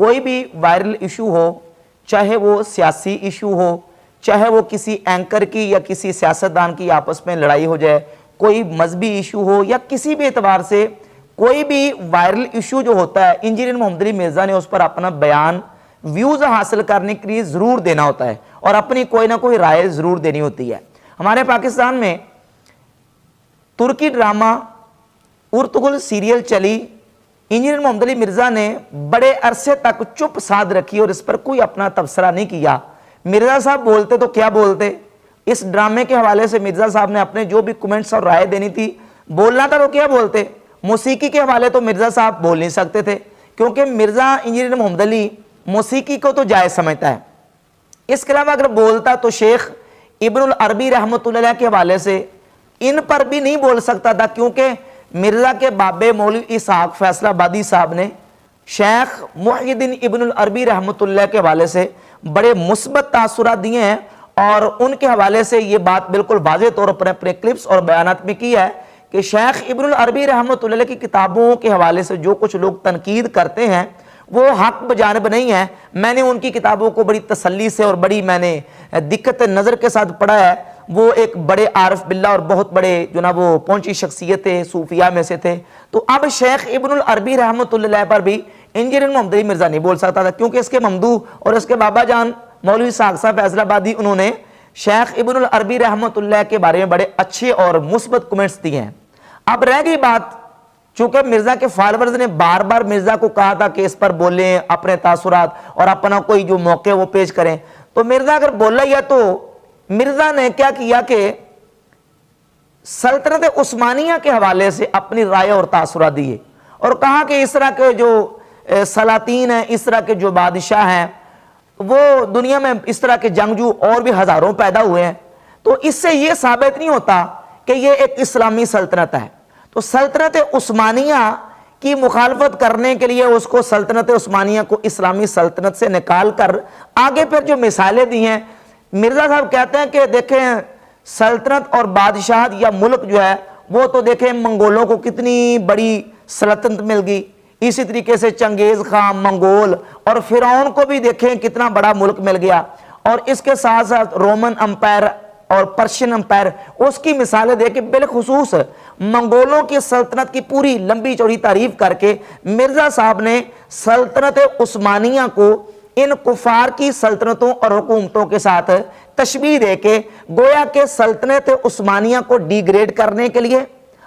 کوئی بھی viral issue ہو، چاہے وہ سیاسی ایشو ہو، چاہے وہ کسی اینکر کی یا کسی سیاستدان کی آپس میں لڑائی ہو جائے، کوئی مذہبی ایشو ہو یا کسی بھی اعتبار سے کوئی بھی وائرل ایشو جو ہوتا ہے، انجینئر محمد علی مرزا نے اس پر اپنا بیان ویوز حاصل کرنے کے لیے ضرور دینا ہوتا ہے اور اپنی کوئی نہ کوئی رائے ضرور دینی ہوتی ہے۔ ہمارے پاکستان میں ترکی ڈرامہ ارطغرل سیریل چلی، انجینئر محمد علی مرزا نے بڑے عرصے تک چپ سادھ رکھی اور اس پر کوئی اپنا تبصرہ نہیں کیا۔ مرزا صاحب بولتے تو کیا بولتے، اس ڈرامے کے حوالے سے مرزا صاحب نے اپنے جو بھی کمنٹس اور رائے دینی تھی، بولنا تھا تو کیا بولتے۔ موسیقی کے حوالے تو مرزا صاحب بول نہیں سکتے تھے، کیونکہ مرزا انجینئر محمد علی موسیقی کو تو جائز سمجھتا ہے۔ اس کے علاوہ اگر بولتا تو شیخ ابن العربی رحمۃ اللہ علیہ کے حوالے سے ان پر بھی نہیں بول سکتا تھا، کیونکہ مرزا کے بابے مولوی اسحاق فیصل آبادی صاحب نے شیخ محی الدین ابن العربی رحمۃ اللہ کے حوالے سے بڑے مثبت تاثرات دیے ہیں، اور ان کے حوالے سے یہ بات بالکل واضح طور پر اپنے کلپس اور بیانات میں کی ہے کہ شیخ ابن العربی رحمۃ اللہ کی کتابوں کے حوالے سے جو کچھ لوگ تنقید کرتے ہیں وہ حق بجانب نہیں ہے۔ میں نے ان کی کتابوں کو بڑی تسلی سے اور بڑی میں نے دقت نظر کے ساتھ پڑھا ہے۔ وہ ایک بڑے عارف باللہ اور بہت بڑے جو نا وہ پہنچی شخصیت صوفیاء میں سے تھے۔ تو اب شیخ ابن العربی رحمۃ اللہ پر بھی انجینئر محمد علی مرزا نہیں بول سکتا تھا، کیونکہ اس کے ممدوح اور اس کے بابا جان مولوی اسحاق صاحب فیصل آبادی انہوں نے شیخ ابن العربی رحمۃ اللہ کے بارے میں بڑے اچھے اور مثبت کمنٹس دیے ہیں۔ اب رہ گئی بات، چونکہ مرزا کے فالورز نے بار بار مرزا کو کہا تھا کہ اس پر بولیں، اپنے تاثرات اور اپنا کوئی جو موقع وہ پیش کریں، تو مرزا اگر بولا یا تو مرزا نے کیا کیا کہ سلطنت عثمانیہ کے حوالے سے اپنی رائے اور تاثرات دیے اور کہا کہ اس طرح کے جو سلاطین ہیں، اس طرح کے جو بادشاہ ہیں، وہ دنیا میں اس طرح کے جنگجو اور بھی ہزاروں پیدا ہوئے ہیں، تو اس سے یہ ثابت نہیں ہوتا کہ یہ ایک اسلامی سلطنت ہے۔ تو سلطنت عثمانیہ کی مخالفت کرنے کے لیے اس کو سلطنت عثمانیہ کو اسلامی سلطنت سے نکال کر آگے پھر جو مثالیں دی ہیں، مرزا صاحب کہتے ہیں کہ دیکھیں سلطنت اور بادشاہت یا ملک جو ہے وہ تو دیکھیں منگولوں کو کتنی بڑی سلطنت مل گئی، اسی طریقے سے چنگیز خان منگول اور فرعون کو بھی دیکھیں کتنا بڑا ملک مل گیا، اور اس کے ساتھ ساتھ رومن امپائر اور پرشین امپائر، اس کی مثالیں دے کے بالخصوص منگولوں کی سلطنت کی پوری لمبی چوڑی تعریف کر کے مرزا صاحب نے سلطنت عثمانیہ کو ان کفار کی سلطنتوں اور حکومتوں کے ساتھ تشبیہ دے کے گویا کہ سلطنت عثمانیہ کو ڈی گریڈ کرنے کے لیے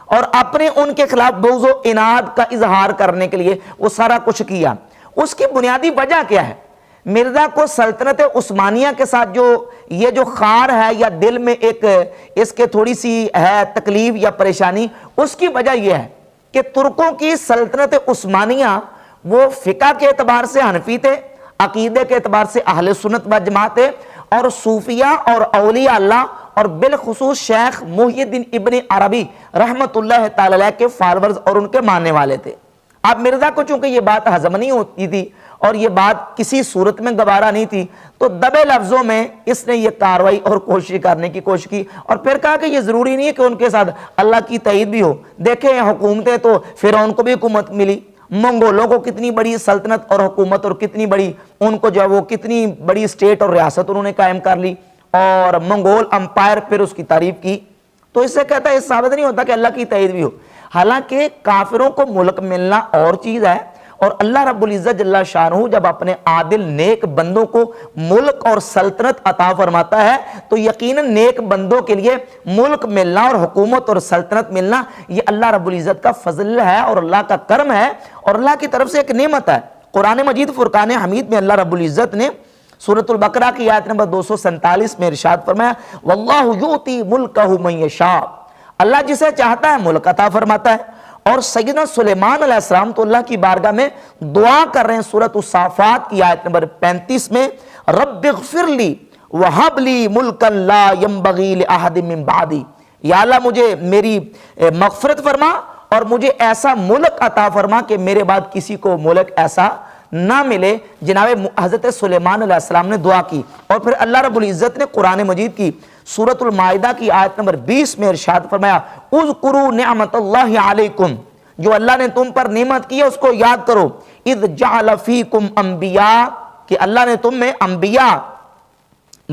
اور اپنے ان کے خلاف بغض و عناد کا اظہار کرنے کے لیے وہ سارا کچھ کیا۔ اس کی بنیادی وجہ کیا ہے؟ مرزا کو سلطنت عثمانیہ کے ساتھ جو یہ جو خار ہے یا دل میں ایک اس کے تھوڑی سی ہے تکلیف یا پریشانی، اس کی وجہ یہ ہے کہ ترکوں کی سلطنت عثمانیہ وہ فقہ کے اعتبار سے حنفی تھے، عقیدے کے اعتبار سے اہل سنت و جماعت تھے، اور صوفیاء اور اولیاء اللہ اور بالخصوص شیخ محی الدین ابن عربی رحمت اللہ تعالی علیہ کے فالورز اور ان کے ماننے والے تھے۔ اب مرزا کو چونکہ یہ بات ہضم نہیں ہوتی تھی اور یہ بات کسی صورت میں گوارا نہیں تھی، تو دبے لفظوں میں اس نے یہ کاروائی اور کوشش کرنے کی کوشش کی، اور پھر کہا کہ یہ ضروری نہیں ہے کہ ان کے ساتھ اللہ کی تائید بھی ہو۔ دیکھیں حکومتیں تو فرعون کو بھی حکومت ملی، منگولوں کو کتنی بڑی سلطنت اور حکومت اور کتنی بڑی ان کو جو ہے وہ کتنی بڑی اسٹیٹ اور ریاست انہوں نے قائم کر لی، اور منگول امپائر پھر اس کی تعریف کی۔ تو اس سے کہتا ہے اس ثابت نہیں ہوتا کہ اللہ کی تائید بھی ہو۔ حالانکہ کافروں کو ملک ملنا اور چیز ہے، اور اللہ رب العزت جل شانہ جب اپنے عادل نیک بندوں کو ملک اور سلطنت عطا فرماتا ہے تو یقیناً نیک بندوں کے لیے ملک ملنا اور حکومت اور سلطنت ملنا یہ اللہ رب العزت کا فضل ہے اور اللہ کا کرم ہے اور اللہ کی طرف سے ایک نعمت ہے۔ قرآن مجید فرقان حمید میں اللہ رب العزت نے سورۃ البقرہ کی آیت نمبر 247 میں ارشاد فرمایا واللہ یؤتی ملکہ من یشاء، اللہ جسے چاہتا ہے ملک عطا فرماتا ہے۔ اور سیدنا سلیمان علیہ السلام تو اللہ کی بارگاہ میں دعا کر رہے ہیں سورۃ الصافات کی آیت نمبر 35 میں رب اغفر لی وہب لی ملکا لا ینبغی لأحد من بعدی، یا اللہ مجھے میری مغفرت فرما اور مجھے ایسا ملک عطا فرما کہ میرے بعد کسی کو ملک ایسا نہ ملے۔ جناب حضرت سلیمان علیہ السلام نے دعا کی، اور پھر اللہ رب العزت نے قرآن مجید کی سورۃ المائدہ کی آیت نمبر 20 میں ارشاد فرمایا اذکروا نعمت اللہ علیکم، جو اللہ نے تم پر نعمت کی ہے اس کو یاد کرو، اذ جعل فیکم انبیاء کہ اللہ نے تم میں انبیاء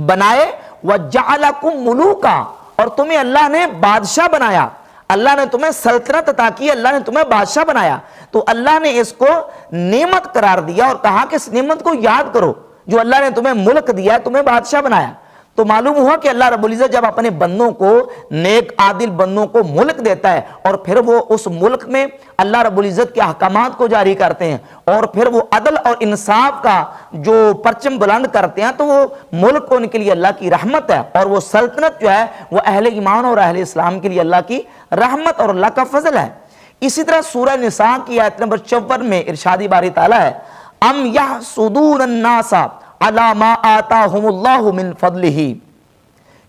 بنائے، وجعلکم ملوکا اور تمہیں اللہ نے بادشاہ بنایا، اللہ نے تمہیں سلطنت عطا کی، اللہ نے تمہیں بادشاہ بنایا۔ تو اللہ نے اس کو نعمت قرار دیا اور کہا کہ اس نعمت کو یاد کرو جو اللہ نے تمہیں ملک دیا ہے، تمہیں بادشاہ بنایا۔ تو معلوم ہوا کہ اللہ رب العزت جب اپنے بندوں کو، نیک عادل بندوں کو ملک دیتا ہے اور پھر وہ اس ملک میں اللہ رب العزت کے احکامات کو جاری کرتے ہیں اور پھر وہ عدل اور انصاف کا جو پرچم بلند کرتے ہیں، تو وہ ملک ان کے لیے اللہ کی رحمت ہے، اور وہ سلطنت جو ہے وہ اہل ایمان اور اہل اسلام کے لیے اللہ کی رحمت اور اللہ کا فضل ہے۔ اسی طرح سورہ نساء کی آیت نمبر 54 میں ارشاد باری تعالیٰ ہے، ام یحسدون الناس علی ما آتاہم اللہ من فضلہ،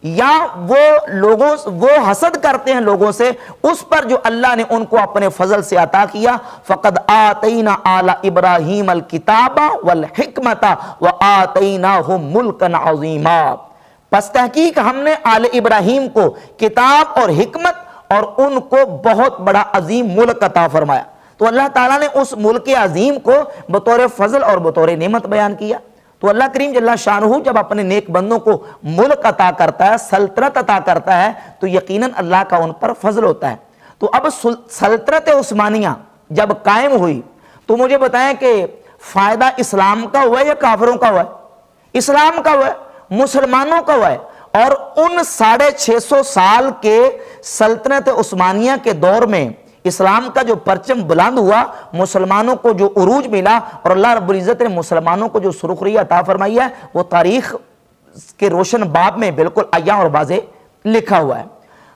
یا وہ حسد کرتے ہیں لوگوں سے اس پر جو اللہ نے ان کو اپنے فضل سے عطا کیا۔ فقد آتینا آل ابراہیم الکتاب والحکمت وآتیناہم ملکا عظیما، پس تحقیق ہم نے آل ابراہیم کو کتاب اور حکمت اور ان کو بہت بڑا عظیم ملک عطا فرمایا۔ تو اللہ تعالیٰ نے اس ملک عظیم کو بطور فضل اور بطور نعمت بیان کیا۔ تو اللہ کریم جل شانہ جب اپنے نیک بندوں کو ملک عطا کرتا ہے، سلطنت عطا کرتا ہے، تو یقیناً اللہ کا ان پر فضل ہوتا ہے۔ تو اب سلطنت عثمانیہ جب قائم ہوئی تو مجھے بتائیں کہ فائدہ اسلام کا ہوا ہے یا کافروں کا ہوا ہے؟ اسلام کا ہوا ہے، مسلمانوں کا ہوا ہے۔ اور ان 650 سال کے سلطنت عثمانیہ کے دور میں اسلام کا جو پرچم بلند ہوا، مسلمانوں کو جو عروج ملا اور اللہ رب العزت نے مسلمانوں کو جو سرخری عطا فرمائی ہے، وہ تاریخ کے روشن باب میں بالکل عیاں اور واضح لکھا ہوا ہے۔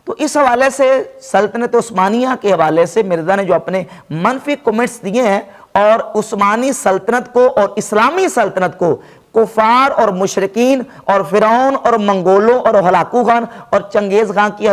تو اس حوالے سے سلطنت عثمانیہ کے حوالے سے مرزا نے جو اپنے منفی کمنٹس دیے ہیں، اور عثمانی سلطنت کو اور اسلامی سلطنت کو کفار اور مشرکین اور فرعون اور منگولوں اور ہلاکو خان اور چنگیز خان کی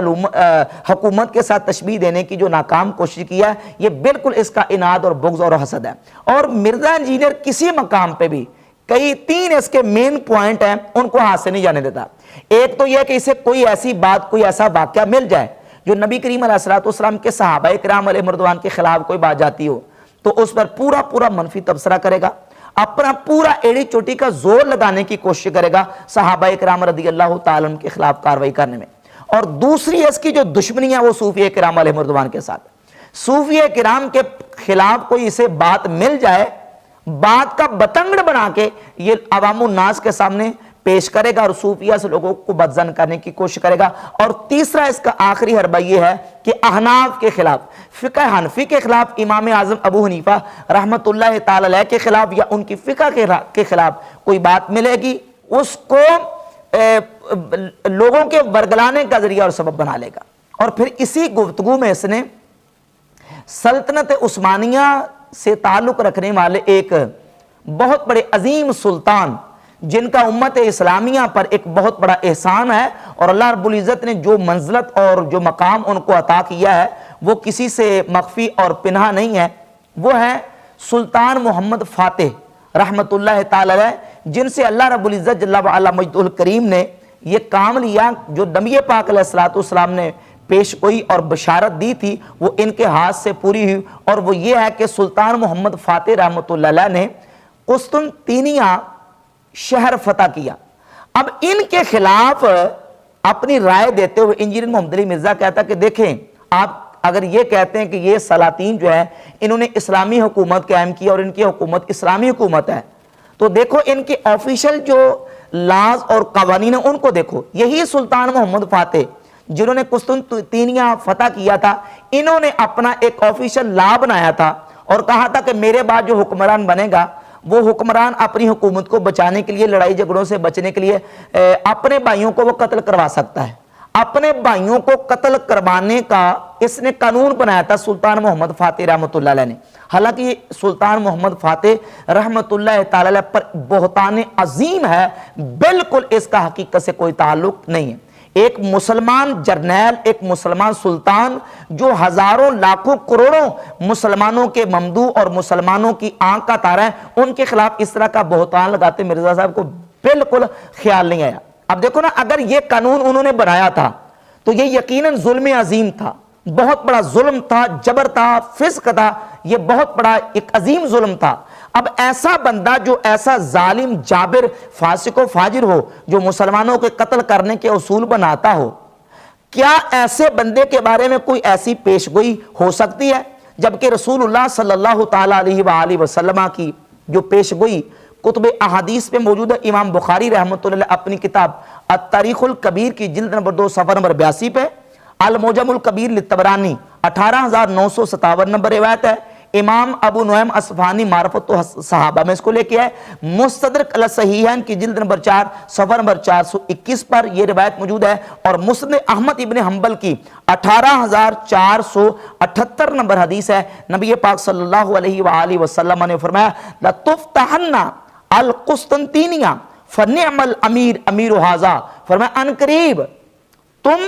حکومت کے ساتھ تشبیہ دینے کی جو ناکام کوشش کیا ہے، یہ بالکل اس کا اناد اور بغض اور حسد ہے۔ اور مرزا انجینئر کسی مقام پہ بھی تین اس کے مین پوائنٹ ہیں، ان کو ہاتھ سے نہیں جانے دیتا۔ ایک تو یہ کہ اسے کوئی ایسی بات، کوئی ایسا واقعہ مل جائے جو نبی کریم علیہ السلام کے صحابہ کرام علیہ رضوان کے خلاف کوئی بات جاتی ہو، تو اس پر پورا منفی تبصرہ کرے گا، اپنا پورا ایڑی چوٹی کا زور لگانے کی کوشش کرے گا صحابہ کرام رضی اللہ تعالیٰ عنہ کے خلاف کاروائی کرنے میں۔ اور دوسری اس کی جو دشمنی ہے وہ صوفیہ کرام علیہ رضوان کے ساتھ، صوفیہ کرام کے خلاف کوئی اسے بات مل جائے، بات کا بتنگڑ بنا کے یہ عوام الناس کے سامنے پیش کرے گا اور صوفیہ سے لوگوں کو بدظن کرنے کی کوشش کرے گا۔ اور تیسرا اس کا آخری حربہ یہ ہے کہ احناف کے خلاف، فقہ حنفی کے خلاف، امام اعظم ابو حنیفہ رحمت اللہ تعالی علیہ کے خلاف یا ان کی فقہ کے خلاف کوئی بات ملے گی، اس کو لوگوں کے ورگلانے کا ذریعہ اور سبب بنا لے گا۔ اور پھر اسی گفتگو میں اس نے سلطنت عثمانیہ سے تعلق رکھنے والے ایک بہت بڑے عظیم سلطان، جن کا امت اسلامیہ پر ایک بہت بڑا احسان ہے اور اللہ رب العزت نے جو منزلت اور جو مقام ان کو عطا کیا ہے وہ کسی سے مخفی اور پنہا نہیں ہے، وہ ہے سلطان محمد فاتح رحمت اللہ تعالی علیہ، جن سے اللہ رب العزت جل وعلا مجدہ الکریم نے یہ کام لیا جو نبی پاک علیہ السلام نے پیش گوئی اور بشارت دی تھی، وہ ان کے ہاتھ سے پوری ہوئی۔ اور وہ یہ ہے کہ سلطان محمد فاتح رحمت اللہ علیہ نے قسطنطنیہ شہر فتح کیا۔ اب ان کے خلاف اپنی رائے دیتے ہوئے انجینئر محمد علی مرزا کہتا کہ دیکھیں، آپ اگر یہ کہتے ہیں کہ یہ سلاطین جو ہے انہوں نے اسلامی حکومت قائم کی اور ان کی حکومت اسلامی حکومت ہے، تو دیکھو ان کے آفیشل جو لاز اور قوانین ہیں ان کو دیکھو۔ یہی سلطان محمد فاتح جنہوں نے قسطنطنیہ فتح کیا تھا، انہوں نے اپنا ایک آفیشل لا بنایا تھا اور کہا تھا کہ میرے بعد جو حکمران بنے گا وہ حکمران اپنی حکومت کو بچانے کے لیے، لڑائی جھگڑوں سے بچنے کے لیے اپنے بھائیوں کو وہ قتل کروا سکتا ہے۔ اپنے بھائیوں کو قتل کروانے کا اس نے قانون بنایا تھا سلطان محمد فاتح رحمت اللہ علیہ نے۔ حالانکہ سلطان محمد فاتح رحمت اللہ تعالی علیہ پر بہتان عظیم ہے، بالکل اس کا حقیقت سے کوئی تعلق نہیں ہے۔ ایک مسلمان جرنیل، ایک مسلمان سلطان جو ہزاروں لاکھوں کروڑوں مسلمانوں کے ممدوح اور مسلمانوں کی آنکھ کا تارا ہے، ان کے خلاف اس طرح کا بہتان لگاتے مرزا صاحب کو بالکل خیال نہیں آیا۔ اب دیکھو نا، اگر یہ قانون انہوں نے بنایا تھا تو یہ یقیناً ظلم عظیم تھا، بہت بڑا ظلم تھا، جبر تھا، فسق تھا، یہ بہت بڑا ایک عظیم ظلم تھا۔ اب ایسا بندہ جو ایسا ظالم جابر فاسق و فاجر ہو، جو مسلمانوں کے قتل کرنے کے اصول بناتا ہو، کیا ایسے بندے کے بارے میں کوئی ایسی پیشگوئی ہو سکتی ہے؟ جبکہ رسول اللہ صلی اللہ تعالیٰ علیہ وآلہ وسلم کی جو پیشگوئی کتب احادیث پہ موجود ہے، امام بخاری رحمۃ اللہ اپنی کتاب التاریخ الکبیر کی جلد نمبر 2 صفحہ نمبر 82 پہ، المعجم الکبیر للطبرانی 18957 نمبر روایت ہے، امام ابو نعیم اصفہانی معرفت صحابہ میں اس کو لے کے آئے، مستدرک علی الصحیحین کی جلد نمبر 4 صفحہ نمبر 421 پر یہ روایت موجود ہے، اور مسند احمد ابن حنبل کی 18478 نمبر حدیث ہے۔ نبی پاک صلی اللہ علیہ وآلہ وسلم نے فرمایا لَتُفْتَحَنَّ القسطنطینیہ فَنِعْمَ الْأَمِيرُ أَمِيرُ هَذَا، فرمایا ان قریب تم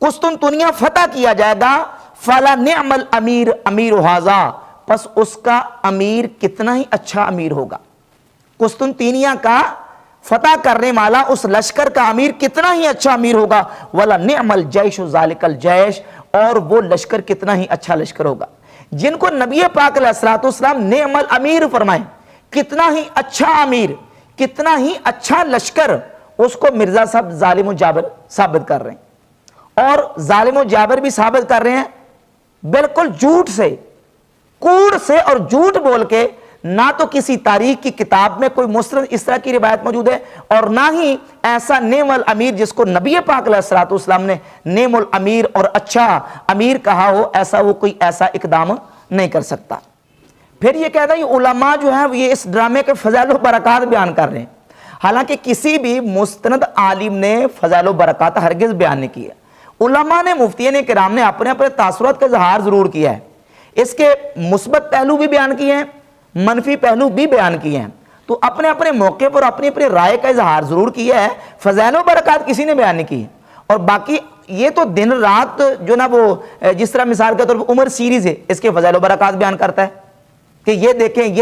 قسطنطنیہ فتح کیا جائے گا، فَلَنِعْمَ الْأَمِيرُ أَمِيرُ هَذَا، پس اس کا امیر کتنا ہی اچھا امیر ہوگا۔ قسطنطنیہ کا فتح کرنے والا اس لشکر کا امیر کتنا ہی اچھا امیر ہوگا، وَلَنِعْمَ الْجَيْشُ ذَلِكَ الْجَيْشُ، اور وہ لشکر کتنا ہی اچھا لشکر ہوگا۔ جن کو نبی پاک علیہ السلام نعم الامیر فرمائیں، کتنا ہی اچھا امیر، کتنا ہی اچھا لشکر، اس کو مرزا صاحب ظالم و جابر ثابت کر رہے ہیں، اور ظالم و جابر بھی ثابت کر رہے ہیں بالکل جھوٹ سے، کوڑ سے اور جھوٹ بول کے۔ نہ تو کسی تاریخ کی کتاب میں کوئی مستند اس طرح کی روایت موجود ہے، اور نہ ہی ایسا نعم الامیر جس کو نبی پاک علیہ السلام نے نعم الامیر اور اچھا امیر کہا ہو، ایسا وہ کوئی ایسا اقدام نہیں کر سکتا۔ پھر یہ کہتا ہے یہ علماء جو ہیں یہ اس ڈرامے کے فضائل و برکات بیان کر رہے ہیں، حالانکہ کسی بھی مستند عالم نے فضائل و برکات ہرگز بیان نہیں کی ہے۔ علماء نے، مفتیین کرام نے اپنے اپنے تاثرات کا اظہار ضرور کیا ہے، اس کے مثبت پہلو بھی بیان کیے ہیں، منفی پہلو بھی بیان کیے ہیں، تو اپنے اپنے موقع پر اپنی اپنی رائے کا اظہار ضرور کیا ہے، فضائل و برکات کسی نے بیان نہیں کی ہے۔ اور باقی یہ تو دن رات جو نا وہ جس طرح مثال کے طور پر عمر سیریز ہے، اس کے فضائل و برکات بیان کرتا ہے کہ یہ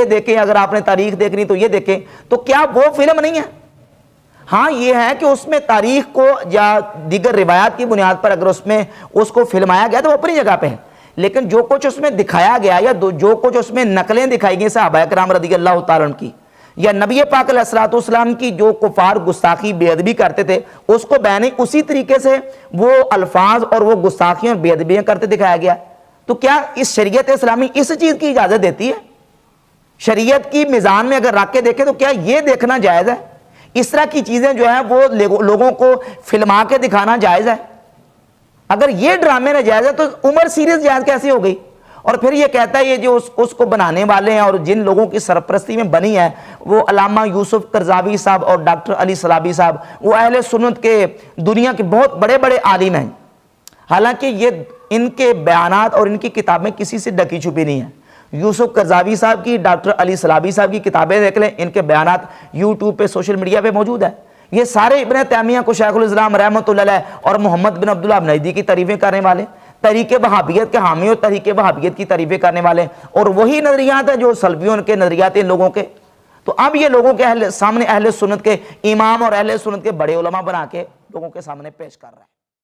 دیکھیں اگر آپ نے تاریخ دیکھنی تو یہ دیکھیں، تو کیا وہ فلم نہیں ہے؟ ہاں یہ ہے کہ اس میں تاریخ کو یا دیگر روایات کی بنیاد پر اگر اس میں اس کو فلمایا گیا تو وہ اپنی جگہ پہ ہے، لیکن جو کچھ اس میں دکھایا گیا یا جو کچھ اس میں نقلیں دکھائی گئی صحابہ کرام رضی اللہ تعالیٰ عنہ کی، یا نبی پاک علیہ السلام کی جو کفار گستاخی بے ادبی کرتے تھے اس کو بیان اسی طریقے سے وہ الفاظ اور وہ گستاخیاں بے ادبیاں کرتے دکھایا گیا، تو کیا اس شریعت اسلامی اس چیز کی اجازت دیتی ہے؟ شریعت کی میزان میں اگر رکھ کے دیکھیں تو کیا یہ دیکھنا جائز ہے؟ اس طرح کی چیزیں جو ہیں وہ لوگوں کو فلما کے دکھانا جائز ہے؟ اگر یہ ڈرامے نہ جائز ہے تو عمر سیریز جائز کیسے ہو گئی؟ اور پھر یہ کہتا ہے یہ جو اس کو بنانے والے ہیں اور جن لوگوں کی سرپرستی میں بنی ہے وہ علامہ یوسف قرضاوی صاحب اور ڈاکٹر علی صلابی صاحب، وہ اہل سنت کے دنیا کے بہت بڑے بڑے عالم ہیں، حالانکہ یہ ان کے بیانات اور ان کی کتابیں کسی سے ڈکی چھپی نہیں ہیں۔ یوسف قرضاوی صاحب کی، ڈاکٹر علی صلابی صاحب کی کتابیں دیکھ لیں، ان کے بیانات یوٹیوب پہ سوشل میڈیا پہ موجود ہے۔ یہ سارے ابن تیمیہ کو شیخ الاسلام رحمۃ اللہ علیہ اور محمد بن عبداللہ نجدی کی تعریفیں کرنے والے، تحریک وہابیت کے حامی اور تحریک وہابیت کی تعریفیں کرنے والے، اور وہی نظریات ہیں جو سلفیوں کے نظریات ہیں لوگوں کے۔ تو اب یہ لوگوں کے سامنے اہل سنت کے امام اور اہل سنت کے بڑے علماء بنا کے لوگوں کے سامنے پیش کر رہے ہیں۔